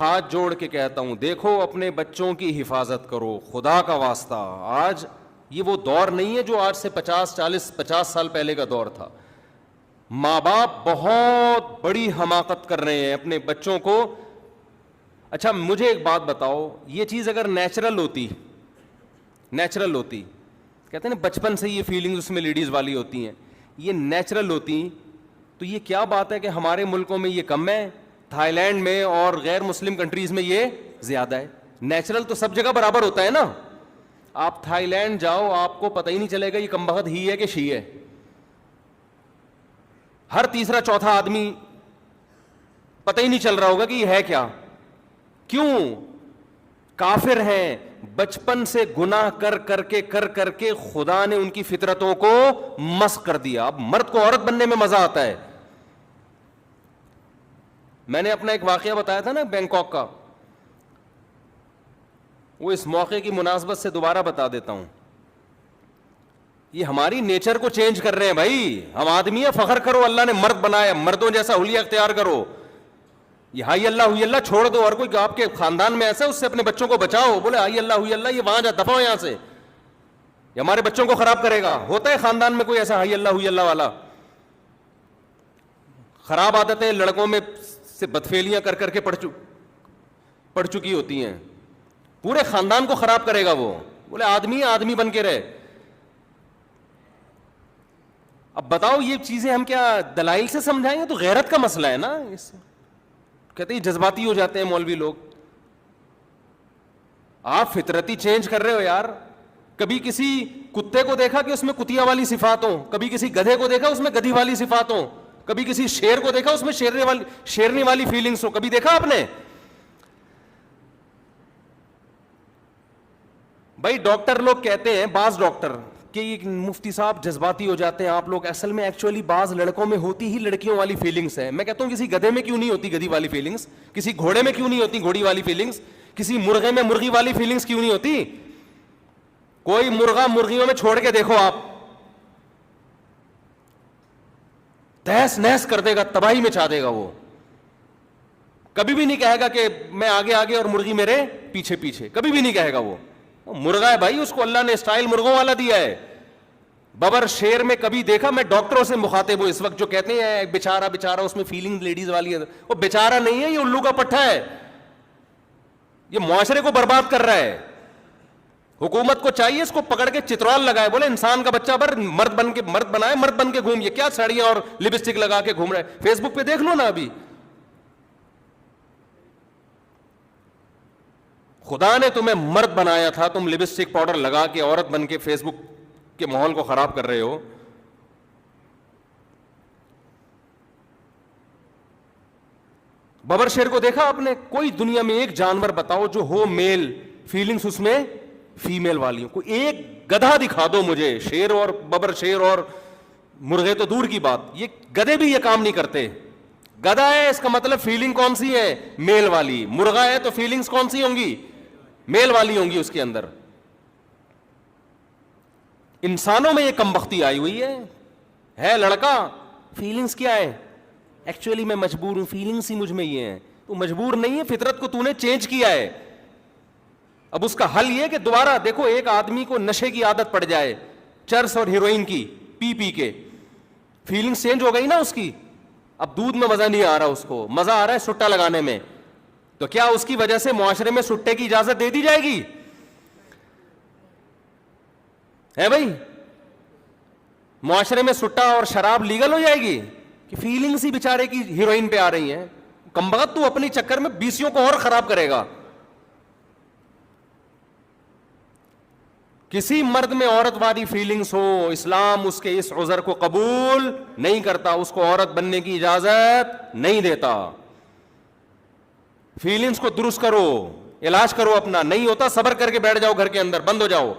ہاتھ جوڑ کے کہتا ہوں دیکھو اپنے بچوں کی حفاظت کرو خدا کا واسطہ. آج یہ وہ دور نہیں ہے جو آج سے 50 سال پہلے کا دور تھا. ماں باپ بہت بڑی حماقت کر رہے ہیں اپنے بچوں کو. اچھا مجھے ایک بات بتاؤ, یہ چیز اگر نیچرل ہوتی, کہتے ہیں نا بچپن سے یہ فیلنگز اس میں لیڈیز والی ہوتی ہیں, یہ نیچرل ہوتی تو یہ کیا بات ہے کہ ہمارے ملکوں میں یہ کم ہے, تھائی لینڈ میں اور غیر مسلم کنٹریز میں یہ زیادہ ہے. نیچرل تو سب جگہ برابر ہوتا ہے نا. آپ تھائی لینڈ جاؤ آپ کو پتہ ہی نہیں چلے گا یہ کمبخت ہی ہے کہ شی ہے. ہر تیسرا چوتھا آدمی پتہ ہی نہیں چل رہا ہوگا کہ یہ ہے کیا. کیوں؟ کافر ہیں, بچپن سے گناہ کر کے خدا نے ان کی فطرتوں کو مسخ کر دیا. اب مرد کو عورت بننے میں مزہ آتا ہے. میں نے اپنا ایک واقعہ بتایا تھا نا بینکاک کا, وہ اس موقع کی مناسبت سے دوبارہ بتا دیتا ہوں. یہ ہماری نیچر کو چینج کر رہے ہیں بھائی. ہم آدمی ہیں, فخر کرو اللہ نے مرد بنایا, مردوں جیسا حلیہ اختیار کرو. یہ ہائی اللہ ہوئی اللہ چھوڑ دو, اور کوئی آپ کے خاندان میں ایسا اس سے اپنے بچوں کو بچاؤ. بولے ہائی اللہ ہوئی اللہ, یہ وہاں جا دفعہ ہو یہاں سے, یہ ہمارے بچوں کو خراب کرے گا. ہوتا ہے خاندان میں کوئی ایسا ہائی اللہ ہوئی اللہ والا. خراب عادتیں لڑکوں میں سے بدفعلیاں کر کے پڑ چکی ہوتی ہیں, پورے خاندان کو خراب کرے گا وہ. بولے آدمی بن کے رہے. اب بتاؤ یہ چیزیں ہم کیا دلائل سے سمجھائیں گے؟ تو غیرت کا مسئلہ ہے نا. اس کہتے ہیں جذباتی ہو جاتے ہیں مولوی لوگ. آپ فطرتی چینج کر رہے ہو یار. کبھی کسی کتے کو دیکھا کہ اس میں کتیا والی صفات ہوں, کبھی کسی گدھے کو دیکھا اس میں گدھی والی صفات ہوں, کبھی کسی شیر کو دیکھا اس میں شیرنی والی فیلنگس ہو. کبھی دیکھا آپ نے؟ بھائی ڈاکٹر لوگ کہتے ہیں, بعض ڈاکٹر, کہ مفتی صاحب جذباتی ہو جاتے ہیں آپ لوگ. اصل میں ایکچولی بعض لڑکوں میں ہوتی ہی لڑکیوں والی فیلنگس ہے. میں کہتا ہوں کسی گدھے میں کیوں نہیں ہوتی گدھی والی فیلنگس, کسی گھوڑے میں کیوں نہیں ہوتی گھوڑی والی فیلنگس, کسی مرغے میں مرغی والی فیلنگس کیوں نہیں ہوتی. کوئی مرغا مرغیوں میں چھوڑ کے دیکھو آپ, تہس نہس کر دے گا, تباہی مچا دے گا. وہ کبھی بھی نہیں کہے گا کہ میں آگے آگے اور مرغی میرے پیچھے پیچھے, کبھی بھی نہیں کہے گا. وہ مرغا ہے بھائی, اس کو اللہ نے اسٹائل مرغوں والا دیا ہے. ببر شیر میں کبھی دیکھا؟ میں ڈاکٹروں سے مخاطب ہوں اس وقت جو کہتے ہیں بیچارہ اس میں فیلنگ لیڈیز والی ہے. وہ بیچارہ نہیں ہے, یہ الو کا پٹھا ہے. یہ معاشرے کو برباد کر رہا ہے. حکومت کو چاہیے اس کو پکڑ کے چترال لگائے, بولے انسان کا بچہ مرد بنائے, مرد بن کے گھوم. یہ کیا ساڑیاں اور لپسٹک لگا کے گھوم رہے ہیں؟ فیس بک پہ دیکھ لو نا. ابھی خدا نے تمہیں مرد بنایا تھا, تم لپسٹک پاؤڈر لگا کے عورت بن کے فیس بک کے ماحول کو خراب کر رہے ہو. ببر شیر کو دیکھا آپ نے؟ کوئی دنیا میں ایک جانور بتاؤ جو ہو میل فیلنگز اس میں فیمیل والی ہو. کوئی ایک گدھا دکھا دو مجھے. شیر اور ببر شیر اور مرغے تو دور کی بات, یہ گدھے بھی یہ کام نہیں کرتے. گدھا ہے اس کا مطلب فیلنگ کون سی ہے؟ میل والی. مرغا ہے تو فیلنگز کون سی ہوں گی؟ میل والی ہوں گی اس کے اندر. انسانوں میں یہ کمبختی آئی ہوئی ہے لڑکا فیلنگز کیا ہے؟ ایکچولی میں مجبور ہوں, فیلنگز ہی مجھ میں یہ ہیں. تو مجبور نہیں ہے, فطرت کو تو نے چینج کیا ہے. اب اس کا حل یہ کہ دوبارہ دیکھو, ایک آدمی کو نشے کی عادت پڑ جائے, چرس اور ہیروئن کی پی کے, فیلنگز چینج ہو گئی نا اس کی. اب دودھ میں مزہ نہیں آ رہا اس کو, مزہ آ رہا ہے سٹا لگانے میں. تو کیا اس کی وجہ سے معاشرے میں سٹے کی اجازت دے دی جائے گی؟ ہے بھائی, معاشرے میں سٹا اور شراب لیگل ہو جائے گی کہ فیلنگز ہی بیچارے کی ہیروئن پہ آ رہی ہیں؟ کمبخت تو اپنی چکر میں بیسیوں کو اور خراب کرے گا. کسی مرد میں عورت والی فیلنگز ہو, اسلام اس کے اس عذر کو قبول نہیں کرتا, اس کو عورت بننے کی اجازت نہیں دیتا. فیلنگز کو درست کرو, علاج کرو اپنا. نہیں ہوتا صبر کر کے بیٹھ جاؤ گھر کے اندر, بند ہو جاؤ.